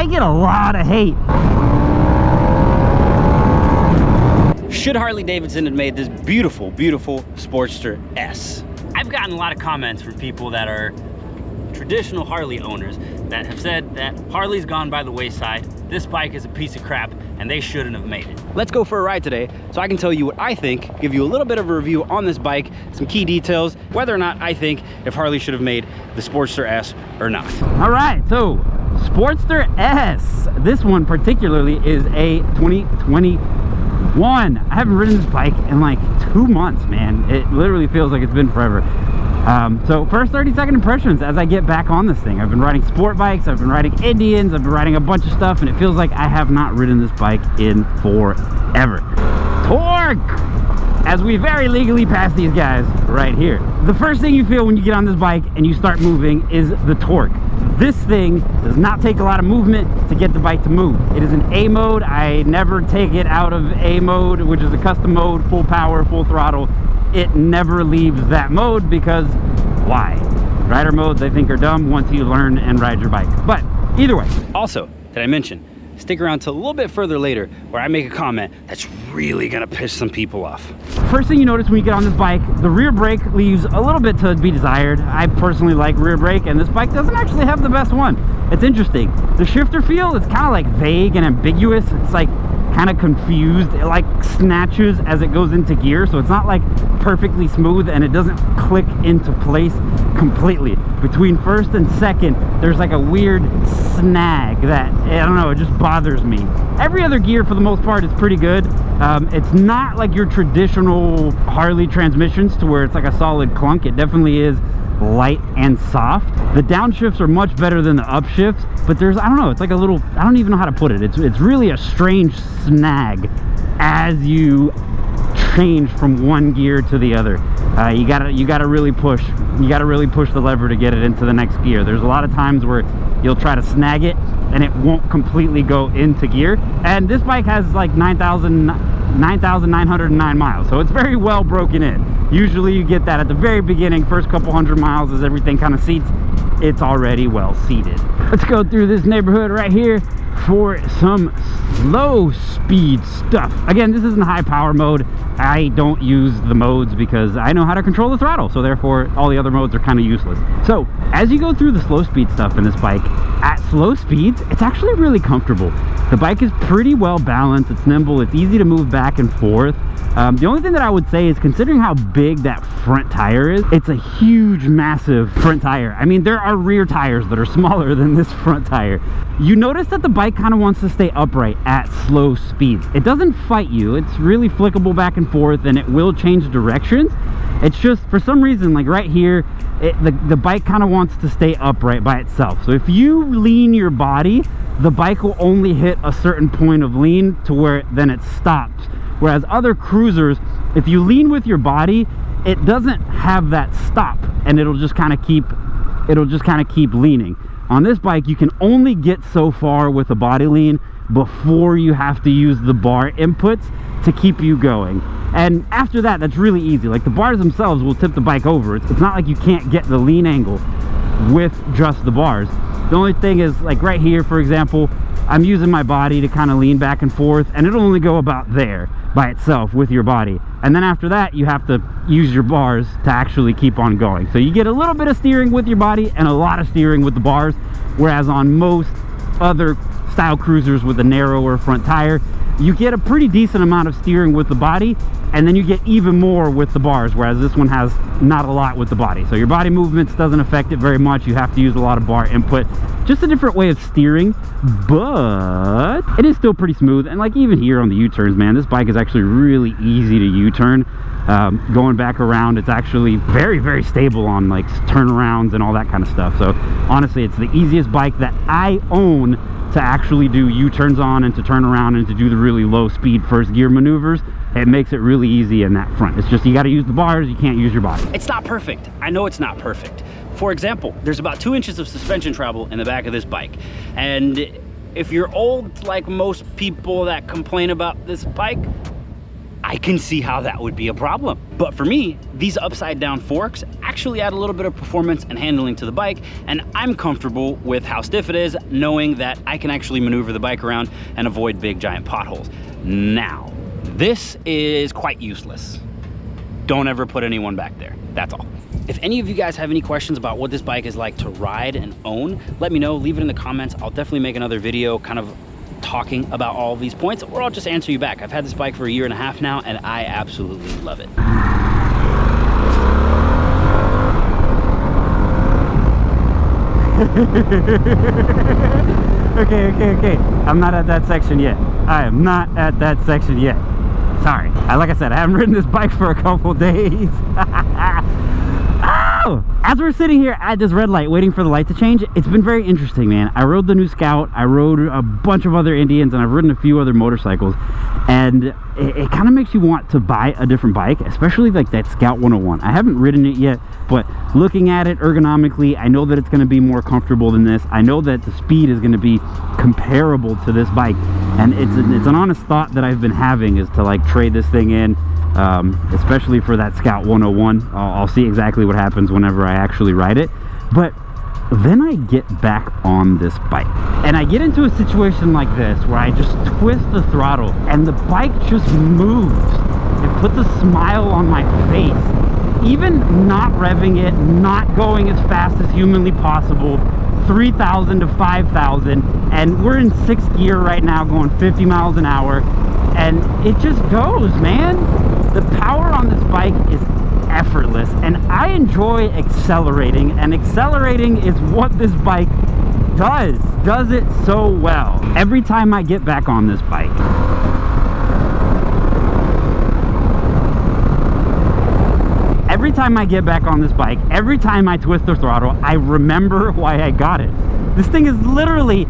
I get a lot of hate. Should Harley Davidson have made this beautiful, beautiful Sportster S? I've gotten a lot of comments from people that are traditional Harley owners that have said that Harley's gone by the wayside, this bike is a piece of crap, and they shouldn't have made it. Let's go for a ride today so I can tell you what I think, give you a little bit of a review on this bike, some key details, whether or not I think if Harley should have made the Sportster S or not. All right, so Sportster S. This one particularly is a 2021. I haven't ridden this bike in like 2 months, man. It literally feels like it's been forever. So first 30-second impressions as I get back on this thing. I've been riding sport bikes, I've been riding Indians, I've been riding a bunch of stuff, and it feels like I have not ridden this bike in forever. Torque! As we very legally pass these guys right here. The first thing you feel when you get on this bike and you start moving is the torque. This thing does not take a lot of movement to get the bike to move. It is an A mode. I never take it out of A mode, which is a custom mode, full power, full throttle. It never leaves that mode because why? Rider modes I think are dumb once you learn and ride your bike. But either way. Also, did I mention, stick around till a little bit further later where I make a comment that's really gonna piss some people off. First thing you notice when you get on this bike, the rear brake leaves a little bit to be desired. I personally like rear brake, and this bike doesn't actually have the best one. It's interesting. The shifter feel is kind of like vague and ambiguous. It's like kind of confused. It like snatches as it goes into gear, so it's not like perfectly smooth, and it doesn't click into place completely. Between first and second, there's like a weird snag that, I don't know, it just bothers me. Every other gear for the most part is pretty good. It's not like your traditional Harley transmissions to where it's like a solid clunk. It definitely is light and soft. The downshifts are much better than the upshifts, but there's, I don't know, it's like a little, I don't even know how to put it. It's really a strange snag as you change from one gear to the other. You gotta really push. You gotta really push the lever to get it into the next gear. There's a lot of times where you'll try to snag it and it won't completely go into gear. And this bike has like 9,909 miles, so it's very well broken in. Usually you get that at the very beginning, first couple hundred miles as everything kind of seats. It's already well seated. Let's go through this neighborhood right here for some slow speed stuff. Again, this isn't high power mode. I don't use the modes because I know how to control the throttle, so therefore all the other modes are kind of useless. So as you go through the slow speed stuff in this bike, at slow speeds, it's actually really comfortable. The bike is pretty well balanced, it's nimble, it's easy to move back and forth. The only thing that I would say is, considering how big that front tire is, it's a huge, massive front tire. I mean, there are rear tires that are smaller than this front tire. You notice that the bike kind of wants to stay upright at slow speeds. It doesn't fight you. It's really flickable back and forth, and it will change directions. It's just, for some reason, like right here, the bike kind of wants to stay upright by itself. So if you lean your body, the bike will only hit a certain point of lean to where then it stops. Whereas other cruisers, if you lean with your body, it doesn't have that stop, and it'll just kind of keep leaning. On this bike, you can only get so far with a body lean before you have to use the bar inputs to keep you going. And after that, that's really easy. Like, the bars themselves will tip the bike over. It's not like you can't get the lean angle with just the bars. The only thing is, like right here, for example, I'm using my body to kind of lean back and forth, and it'll only go about there by itself with your body. And then after that, you have to use your bars to actually keep on going. So you get a little bit of steering with your body and a lot of steering with the bars, whereas on most other style cruisers with a narrower front tire, you get a pretty decent amount of steering with the body, and then you get even more with the bars, whereas this one has not a lot with the body. So your body movements doesn't affect it very much. You have to use a lot of bar input. Just a different way of steering, but it is still pretty smooth. And like even here on the U-turns, man, this bike is actually really easy to U-turn. Going back around, it's actually very, very stable on like turnarounds and all that kind of stuff. So honestly, it's the easiest bike that I own to actually do U-turns on and to turn around and to do the really low speed first gear maneuvers. It makes it really easy in that front. It's just, you got to use the bars, you can't use your body. It's not perfect. I know it's not perfect. For example, there's about 2 inches of suspension travel in the back of this bike. And if you're old, like most people that complain about this bike, I can see how that would be a problem. But for me, these upside down forks actually add a little bit of performance and handling to the bike, and I'm comfortable with how stiff it is, knowing that I can actually maneuver the bike around and avoid big giant potholes. Now, this is quite useless. Don't ever put anyone back there, that's all. If any of you guys have any questions about what this bike is like to ride and own, let me know, leave it in the comments. I'll definitely make another video kind of talking about all of these points, or I'll just answer you back. I've had this bike for 1.5 years now, and I absolutely love it. Okay. I'm not at that section yet. I am not at that section yet. Sorry. Like I said, I haven't ridden this bike for a couple days. Oh! As we're sitting here at this red light waiting for the light to change, it's been very interesting, man. I rode the new Scout, I rode a bunch of other Indians, and I've ridden a few other motorcycles, and it kind of makes you want to buy a different bike, especially like that Scout 101. I haven't ridden it yet, but looking at it ergonomically, I know that it's going to be more comfortable than this. I know that the speed is going to be comparable to this bike, and it's an honest thought that I've been having, is to like trade this thing in, especially for that Scout 101. I'll see exactly what happens whenever I actually ride it. But then I get back on this bike and I get into a situation like this where I just twist the throttle and the bike just moves. It puts a smile on my face. Even not revving it, not going as fast as humanly possible, 3,000 to 5,000, and we're in 6th gear right now going 50 miles an hour, and it just goes, man. The power on this bike is effortless, and I enjoy accelerating, and accelerating is what this bike does it so well. Every time I get back on this bike, every time I twist the throttle, I remember why I got it. This thing is literally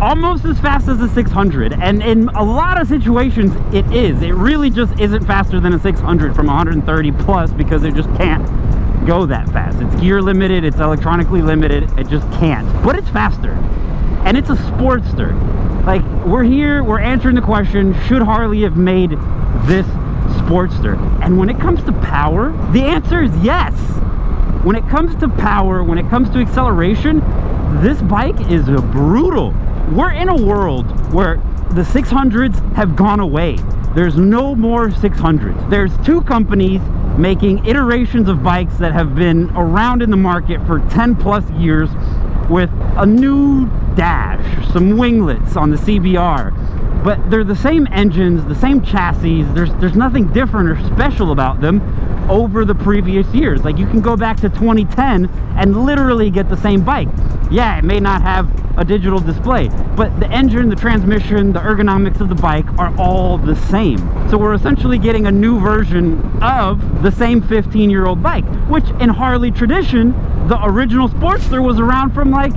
almost as fast as a 600, and in a lot of situations it is. It really just isn't faster than a 600 from 130 plus, because it just can't go that fast. It's gear limited, it's electronically limited, it just can't. But it's faster, and it's a Sportster. Like, we're here, we're answering the question, should Harley have made this Sportster? And when it comes to power, the answer is yes. When it comes to power, when it comes to acceleration, this bike is brutal. We're in a world where the 600s have gone away. There's no more 600s. There's 2 companies making iterations of bikes that have been around in the market for 10 plus years, with a new dash, some winglets on the CBR, but they're the same engines, the same chassis. There's nothing different or special about them over the previous years. Like, you can go back to 2010 and literally get the same bike. Yeah, it may not have a digital display, but the engine, the transmission, the ergonomics of the bike are all the same. So we're essentially getting a new version of the same 15-year-old bike, which in Harley tradition, the original Sportster was around from, like,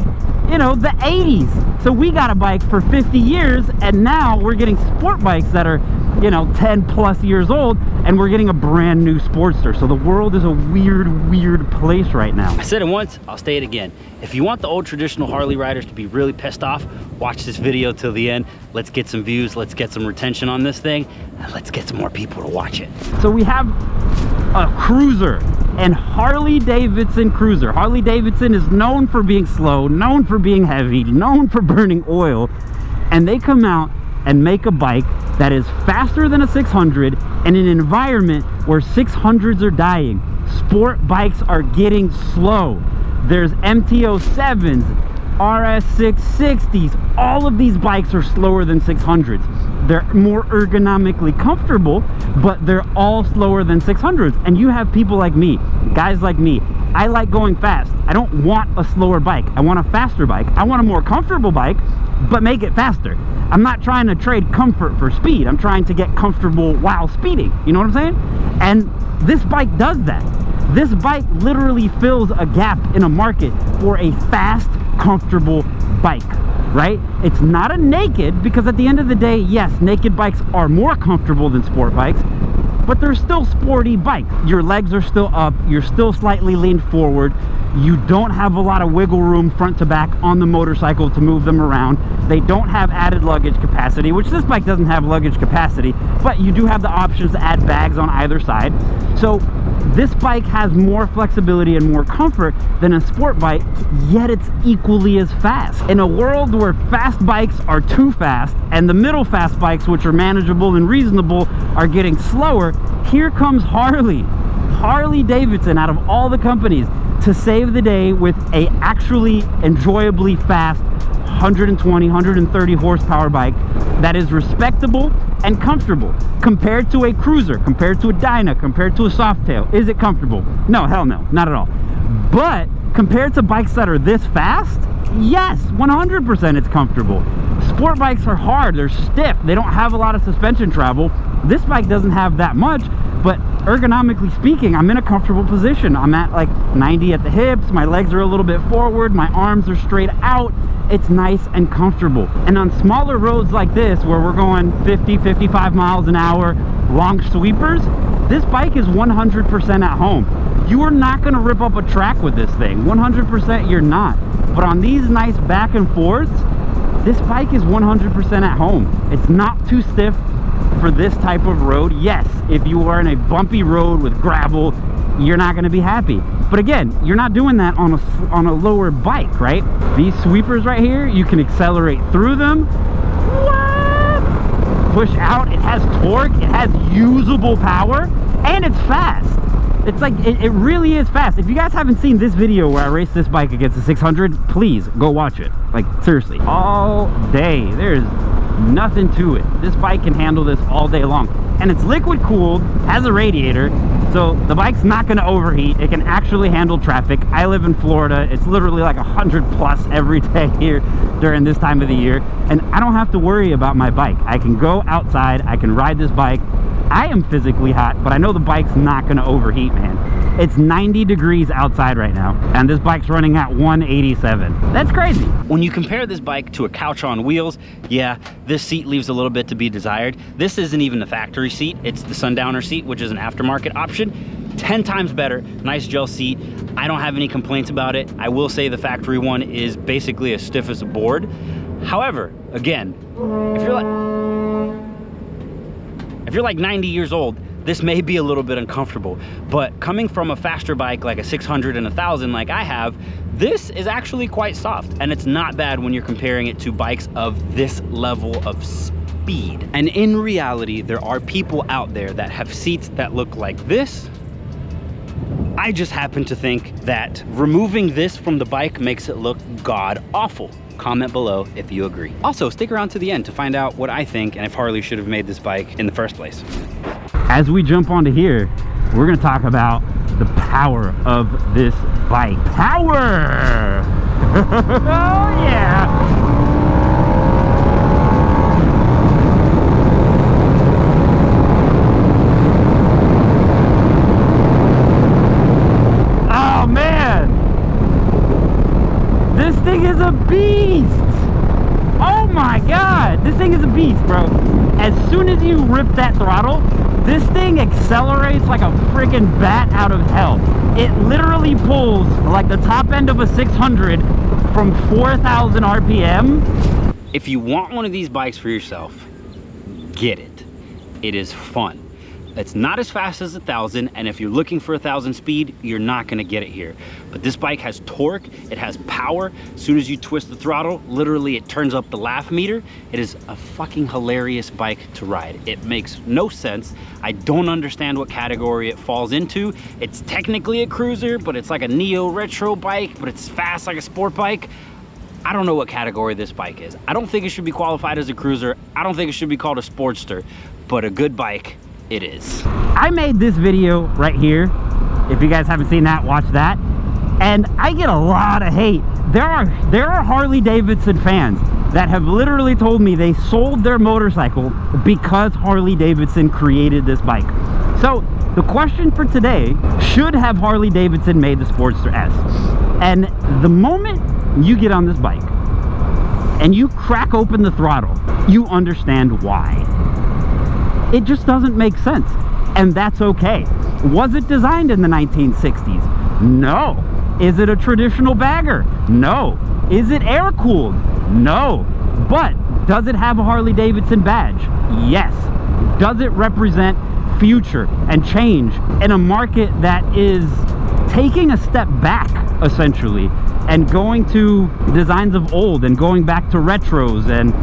you know, the 80s. So we got a bike for 50 years, and now we're getting sport bikes that are, you know, 10 plus years old, and we're getting a brand new Sportster. So the world is a weird place right now. I said it once, I'll say it again. If you want the old traditional Harley riders to be really pissed off, watch this video till the end. Let's get some views, let's get some retention on this thing, and let's get some more people to watch it. So we have a cruiser, and Harley Davidson cruiser. Harley Davidson is known for being slow, known for being heavy, known for burning oil, and they come out and make a bike that is faster than a 600 in an environment where 600s are dying. Sport bikes are getting slow. There's MT-07s, RS660s, all of these bikes are slower than 600s. They're more ergonomically comfortable, but they're all slower than 600s. And you have people like me, guys like me. I like going fast. I don't want a slower bike. I want a faster bike. I want a more comfortable bike, but make it faster. I'm not trying to trade comfort for speed. I'm trying to get comfortable while speeding. You know what I'm saying? And this bike does that. This bike literally fills a gap in a market for a fast, comfortable bike, right? It's not a naked, because at the end of the day, yes, naked bikes are more comfortable than sport bikes, but they're still sporty bikes. Your legs are still up, you're still slightly leaned forward, you don't have a lot of wiggle room front to back on the motorcycle to move them around. They don't have added luggage capacity, which this bike doesn't have luggage capacity, but you do have the options to add bags on either side. So this bike has more flexibility and more comfort than a sport bike, yet it's equally as fast. In a world where fast bikes are too fast and the middle fast bikes, which are manageable and reasonable, are getting slower, here comes Harley Davidson, out of all the companies, to save the day with a actually enjoyably fast 120, 130 horsepower bike that is respectable and comfortable compared to a cruiser, compared to a Dyna, compared to a Softail. Is it comfortable? No, hell no, not at all. But compared to bikes that are this fast, yes, 100% it's comfortable. Sport bikes are hard, they're stiff, they don't have a lot of suspension travel. This bike doesn't have that much, but ergonomically speaking, I'm in a comfortable position. I'm at like 90 at the hips, my legs are a little bit forward, my arms are straight out. It's nice and comfortable. And on smaller roads like this, where we're going 50, 55 miles an hour, long sweepers, this bike is 100% at home. You are not gonna rip up a track with this thing. 100% you're not. But on these nice back and forths, this bike is 100% at home. It's not too stiff for this type of road. Yes, if you are in a bumpy road with gravel, you're not going to be happy. But again, you're not doing that on a lower bike, right? These sweepers right here, you can accelerate through them. What? Push out. It has torque. It has usable power, and it's fast. It's like, it really is fast. If you guys haven't seen this video where I raced this bike against the 600, please go watch it. Like, seriously, all day. There's nothing to it. This bike can handle this all day long. And it's liquid cooled, has a radiator, so the bike's not going to overheat. It can actually handle traffic. I live in Florida. It's literally like 100 plus every day here during this time of the year, and I don't have to worry about my bike. I can go outside, I can ride this bike. I am physically hot, but I know the bike's not going to overheat, man. It's 90 degrees outside right now, and this bike's running at 187. That's crazy. When you compare this bike to a couch on wheels, yeah, this seat leaves a little bit to be desired. This isn't even the factory seat. It's the Sundowner seat, which is an aftermarket option. 10 times better, nice gel seat. I don't have any complaints about it. I will say the factory one is basically as stiff as a board. However, again, if you're like 90 years old, this may be a little bit uncomfortable, but coming from a faster bike like a 600 and 1000 like I have, this is actually quite soft, and it's not bad when you're comparing it to bikes of this level of speed. And in reality, there are people out there that have seats that look like this. I just happen to think that removing this from the bike makes it look god awful. Comment below if you agree. Also, stick around to the end to find out what I think and if Harley should have made this bike in the first place. As we jump onto here, we're going to talk about the power of this bike. Power! Oh yeah! Oh man! This thing is a beast! Oh my god! This thing is a beast, bro. As soon as you rip that throttle, this thing accelerates like a freaking bat out of hell. It literally pulls like the top end of a 600 from 4,000 RPM. If you want one of these bikes for yourself, get it. It is fun. It's not as fast as 1000, and if you're looking for 1000 speed, you're not gonna get it here. But this bike has torque, it has power. As soon as you twist the throttle, literally it turns up the laugh meter. It is a fucking hilarious bike to ride. It makes no sense. I don't understand what category it falls into. It's technically a cruiser, but it's like a neo retro bike, but it's fast like a sport bike. I don't know what category this bike is. I don't think it should be qualified as a cruiser. I don't think it should be called a Sportster, but a good bike it is. I made this video right here. If you guys haven't seen that, watch that. And I get a lot of hate. There are Harley Davidson fans that have literally told me they sold their motorcycle because Harley Davidson created this bike. So the question for today, should have Harley Davidson made the Sportster S? And the moment you get on this bike and you crack open the throttle, you understand why. It just doesn't make sense. and that's okay. Was it designed in the 1960s? No. Is it a traditional bagger? No. Is it air-cooled? No. But does it have a Harley Davidson badge? Yes. Does it represent future and change in a market that is taking a step back, essentially, and going to designs of old and going back to retros and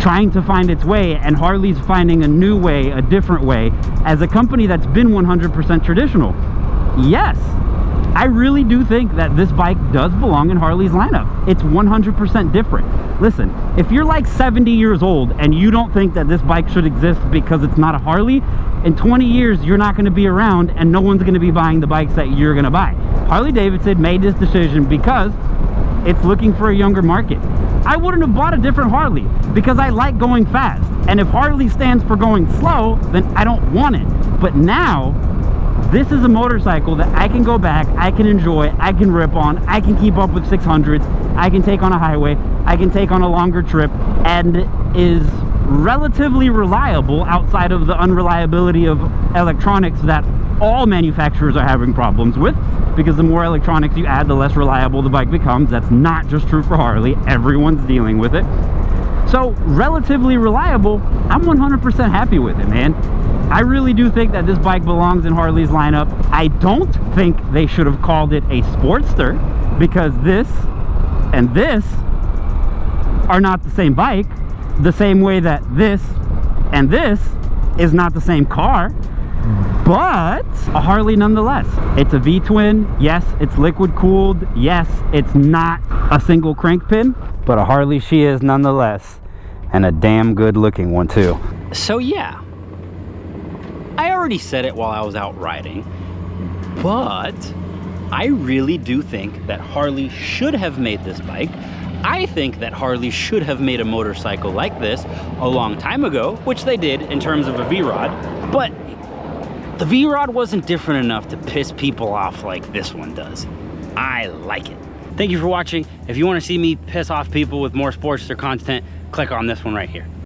trying to find its way, and Harley's finding a new way, a different way, as a company that's been 100% traditional? Yes. I really do think that this bike does belong in Harley's lineup. It's 100% different. Listen, if you're like 70 years old and you don't think that this bike should exist because it's not a Harley, in 20 years you're not going to be around and no one's going to be buying the bikes that you're going to buy. Harley Davidson made this decision because it's looking for a younger market. I wouldn't have bought a different Harley because I like going fast. And if Harley stands for going slow, then I don't want it. But now, this is a motorcycle that I can go back, I can enjoy, I can rip on, I can keep up with 600s, I can take on a highway, I can take on a longer trip, and is relatively reliable outside of the unreliability of electronics that all manufacturers are having problems with, because the more electronics you add, the less reliable the bike becomes. That's not just true for Harley. Everyone's dealing with it. So, relatively reliable, I'm 100% happy with it, man. I really do think that this bike belongs in Harley's lineup. I don't think they should have called it a Sportster, because this and this are not the same bike, the same way that this and this is not the same car, but a Harley nonetheless. It's a V-twin. Yes, it's liquid cooled. Yes, it's not a single crank pin, but a Harley she is nonetheless, and a damn good looking one too. So yeah, I already said it while I was out riding, but I really do think that Harley should have made this bike. I think that Harley should have made a motorcycle like this a long time ago, which they did in terms of a V-Rod, but the V-Rod wasn't different enough to piss people off like this one does. I like it. Thank you for watching. If you want to see me piss off people with more Sportster content, click on this one right here.